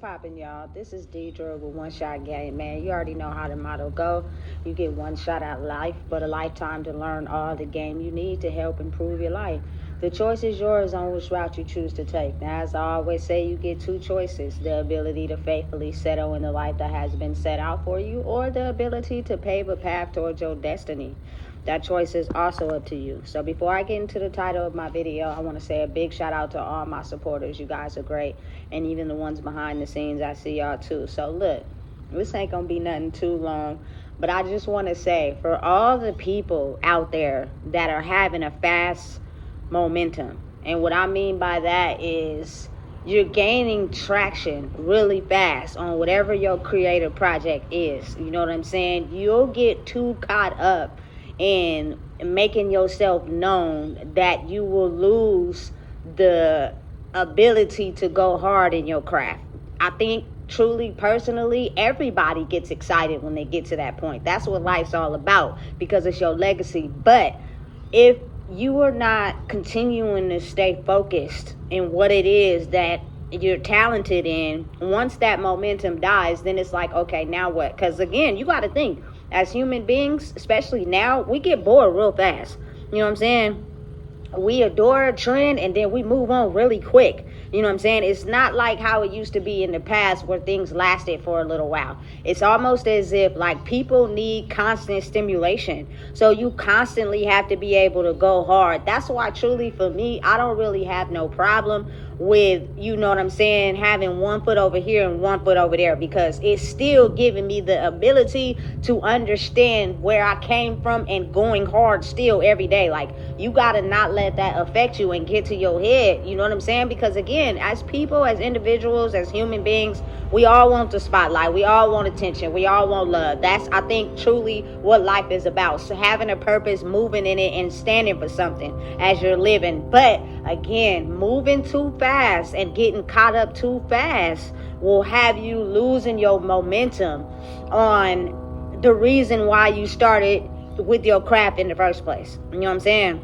Popping, y'all. This is Deidre with One Shot Game, man. You already know how the motto go. You get one shot at life, but a lifetime to learn all the game you need to help improve your life. The choice is yours on which route you choose to take. Now, as I always say, you get two choices: the ability to faithfully settle in the life that has been set out for you, or the ability to pave a path towards your destiny. That choice is also up to you. So before I get into the title of my video, I want to say a big shout out to all my supporters. You guys are great. And even the ones behind the scenes, I see y'all too. So look, this ain't going to be nothing too long. But I just want to say, for all the people out there that are having a fast momentum, and what I mean by that is you're gaining traction really fast on whatever your creative project is. You know what I'm saying? You'll get too caught up in making yourself known that you will lose the ability to go hard in your craft. I think truly, personally, everybody gets excited when they get to that point. That's what life's all about, because it's your legacy. But if you are not continuing to stay focused in what it is that you're talented in, once that momentum dies, then it's like, okay, now what? Because again, you got to think, as human beings, especially now, we get bored real fast. You know what I'm saying? We adore a trend and then we move on really quick. You know what I'm saying? It's not like how it used to be in the past where things lasted for a little while. It's almost as if like people need constant stimulation. So you constantly have to be able to go hard. That's why truly for me, I don't really have no problem with, you know what I'm saying, having one foot over here and one foot over there, because it's still giving me the ability to understand where I came from and going hard still every day. Like, you gotta not let that affect you and get to your head. You know what I'm saying? Because again, as people, as individuals, as human beings, we all want the spotlight. We all want attention. We all want love. That's, I think, truly what life is about. So having a purpose, moving in it, and standing for something as you're living. But again, moving too fast and getting caught up too fast will have you losing your momentum on the reason why you started with your craft in the first place. You know what I'm saying?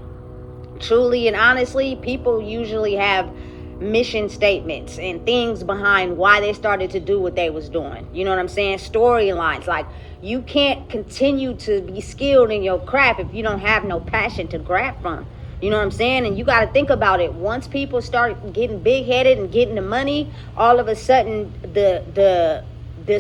Truly and honestly, people usually have mission statements and things behind why they started to do what they was doing. You know what I'm saying? Storylines. Like, you can't continue to be skilled in your craft if you don't have no passion to grab from. You know what I'm saying? And you got to think about it. Once people start getting big-headed and getting the money, all of a sudden the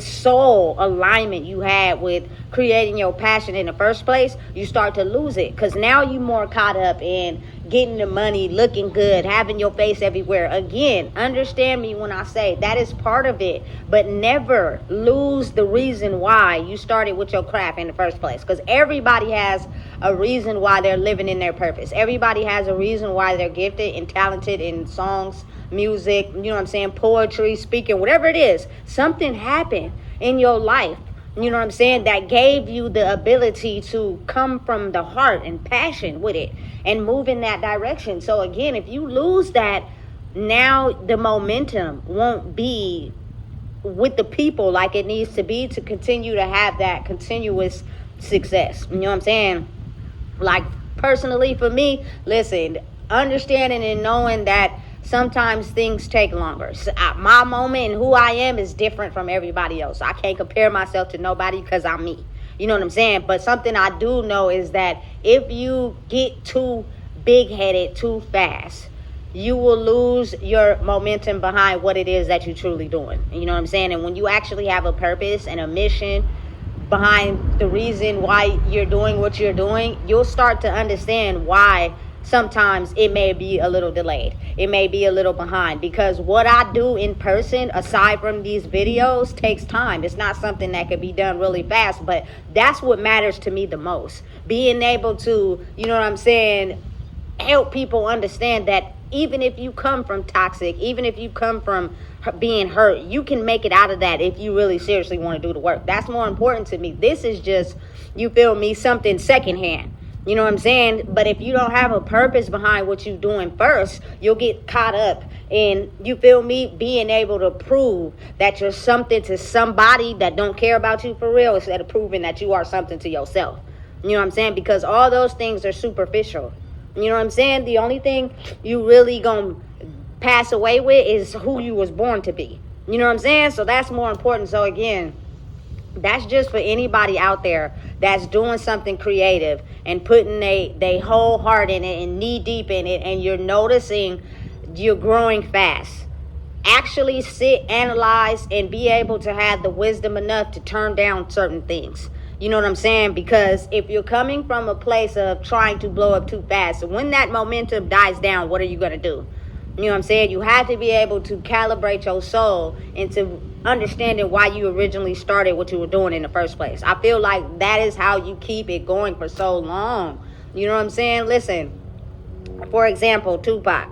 soul alignment you had with creating your passion in the first place, you start to lose it, because now you more caught up in getting the money, looking good, having your face everywhere. Again, understand me when I say that is part of it, but never lose the reason why you started with your craft in the first place, because everybody has a reason why they're living in their purpose. Everybody has a reason why they're gifted and talented in songs, music, you know what I'm saying, poetry, speaking, whatever it is. Something happened in your life, you know what I'm saying, that gave you the ability to come from the heart and passion with it and move in that direction. So again, if you lose that, now the momentum won't be with the people like it needs to be to continue to have that continuous success. You know what I'm saying? Like, personally for me, listen, understanding and knowing that sometimes things take longer. So my moment and who I am is different from everybody else. I can't compare myself to nobody because I'm me. You know what I'm saying? But something I do know is that if you get too big-headed too fast, you will lose your momentum behind what it is that you're truly doing. You know what I'm saying? And when you actually have a purpose and a mission behind the reason why you're doing what you're doing, you'll start to understand why sometimes it may be a little delayed. It may be a little behind, because what I do in person, aside from these videos, takes time. It's not something that could be done really fast, but that's what matters to me the most. Being able to, you know what I'm saying, help people understand that even if you come from toxic, even if you come from being hurt, you can make it out of that if you really seriously want to do the work. That's more important to me. This is just, you feel me, something secondhand. You know what I'm saying? But if you don't have a purpose behind what you're doing first, you'll get caught up in, you feel me, being able to prove that you're something to somebody that don't care about you for real, instead of proving that you are something to yourself. You know what I'm saying? Because all those things are superficial. You know what I'm saying? The only thing you really gonna pass away with is who you was born to be. You know what I'm saying? So that's more important. So again, that's just for anybody out there that's doing something creative and putting they whole heart in it and knee deep in it, and you're noticing you're growing fast. Actually sit, analyze, and be able to have the wisdom enough to turn down certain things. You know what I'm saying? Because if you're coming from a place of trying to blow up too fast, when that momentum dies down, what are you going to do? You know what I'm saying? You have to be able to calibrate your soul into understanding why you originally started what you were doing in the first place. I feel like that is how you keep it going for so long. You know what I'm saying? Listen, for example, Tupac,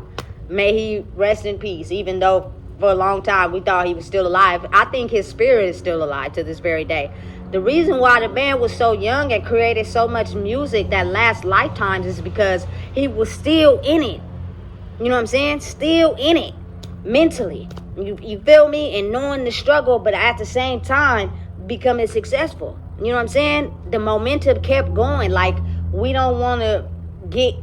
may he rest in peace, even though for a long time we thought he was still alive. I think his spirit is still alive to this very day. The reason why the man was so young and created so much music that lasts lifetimes is because he was still in it. You know what I'm saying? Still in it mentally. You feel me? And knowing the struggle, but at the same time becoming successful. You know what I'm saying? The momentum kept going. Like, we don't want to get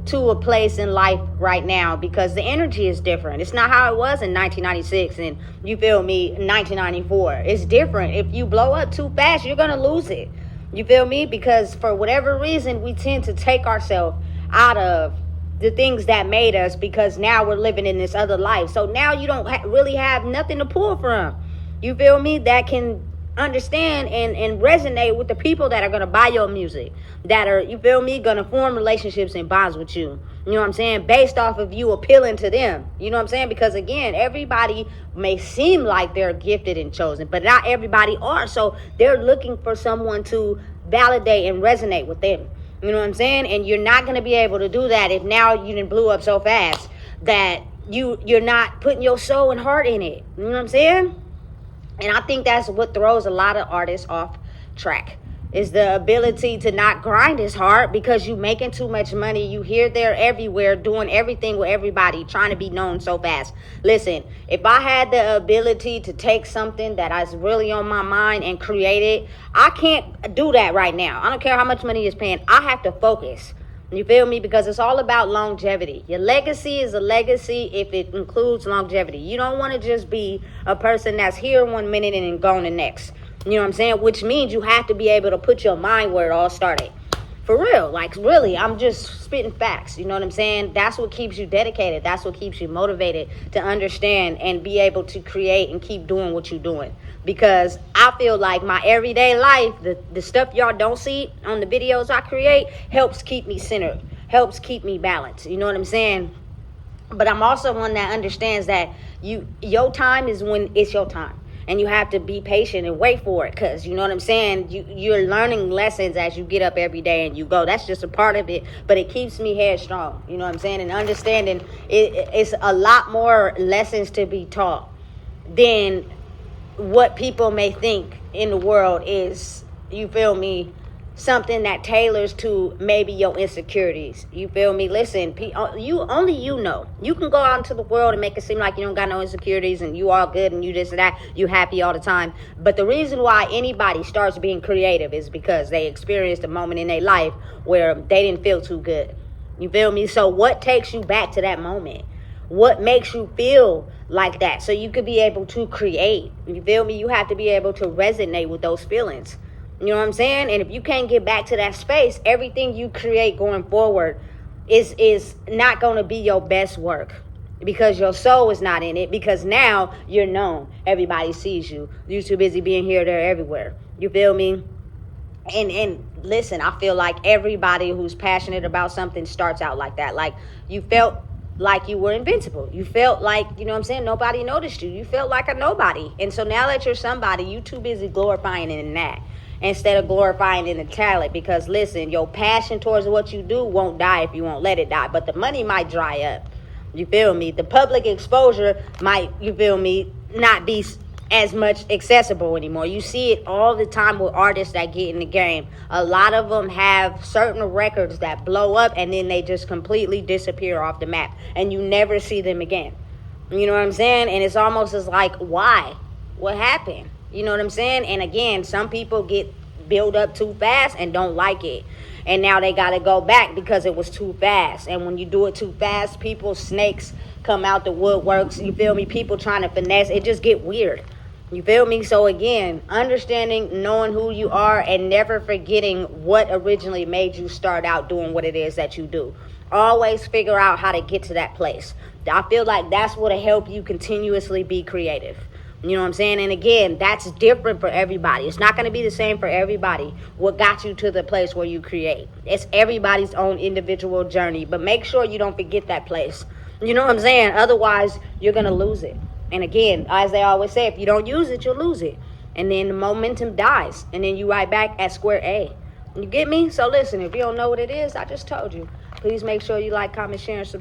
to a place in life right now because the energy is different. It's not how it was in 1996 and, you feel me, 1994. It's different. If you blow up too fast, you're going to lose it. You feel me? Because for whatever reason, we tend to take ourselves out of the things that made us, because now we're living in this other life. So now you don't really have nothing to pull from. You feel me? That can understand and resonate with the people that are going to buy your music, that are, you feel me, going to form relationships and bonds with you. You know what I'm saying? Based off of you appealing to them. You know what I'm saying? Because again, everybody may seem like they're gifted and chosen, but not everybody are. So they're looking for someone to validate and resonate with them. You know what I'm saying? And you're not going to be able to do that if now you done blew up so fast that you're not putting your soul and heart in it. You know what I'm saying? And I think that's what throws a lot of artists off track, is the ability to not grind as hard because you making too much money. You here, there, everywhere, doing everything with everybody, trying to be known so fast. Listen, if I had the ability to take something that is really on my mind and create it, I can't do that right now. I don't care how much money it's paying. I have to focus. You feel me? Because it's all about longevity. Your legacy is a legacy if it includes longevity. You don't want to just be a person that's here one minute and then gone the next. You know what I'm saying? Which means you have to be able to put your mind where it all started. For real. Like, really, I'm just spitting facts. You know what I'm saying? That's what keeps you dedicated. That's what keeps you motivated to understand and be able to create and keep doing what you're doing. Because I feel like my everyday life, the stuff y'all don't see on the videos I create, helps keep me centered, helps keep me balanced. You know what I'm saying? But I'm also one that understands that your time is when it's your time. And you have to be patient and wait for it, because, you know what I'm saying, you're learning lessons as you get up every day and you go. That's just a part of it, but it keeps me headstrong. You know what I'm saying? And understanding it's a lot more lessons to be taught than what people may think in the world is, you feel me, something that tailors to maybe your insecurities. You feel me? Listen, you know. You can go out into the world and make it seem like you don't got no insecurities and you all good and you this and that, you happy all the time. But the reason why anybody starts being creative is because they experienced a moment in their life where they didn't feel too good. You feel me? So what takes you back to that moment? What makes you feel like that? So you could be able to create. You feel me? You have to be able to resonate with those feelings. You know what I'm saying? And if you can't get back to that space, everything you create going forward is not going to be your best work, because your soul is not in it, because now you're known. Everybody sees you. You're too busy being here, there, everywhere. You feel me? And listen, I feel like everybody who's passionate about something starts out like that. Like, you felt like you were invincible. You felt like, you know what I'm saying, nobody noticed you. You felt like a nobody. And so now that you're somebody, you too busy glorifying in that instead of glorifying in the talent. Because listen, your passion towards what you do won't die if you won't let it die. But the money might dry up. You feel me? The public exposure might, you feel me, not be as much accessible anymore. You see it all the time with artists that get in the game. A lot of them have certain records that blow up and then they just completely disappear off the map and you never see them again. You know what I'm saying? And it's almost as like, why? What happened? You know what I'm saying? And again, some people get built up too fast and don't like it. And now they got to go back because it was too fast. And when you do it too fast, people, snakes, come out the woodworks. You feel me? People trying to finesse. It just get weird. You feel me? So again, understanding, knowing who you are, and never forgetting what originally made you start out doing what it is that you do. Always figure out how to get to that place. I feel like that's what'll help you continuously be creative. You know what I'm saying? And again, that's different for everybody. It's not going to be the same for everybody. What got you to the place where you create? It's everybody's own individual journey. But make sure you don't forget that place. You know what I'm saying? Otherwise, you're going to lose it. And again, as they always say, if you don't use it, you'll lose it. And then the momentum dies. And then you right back at square A. You get me? So listen, if you don't know what it is, I just told you. Please make sure you like, comment, share, and subscribe.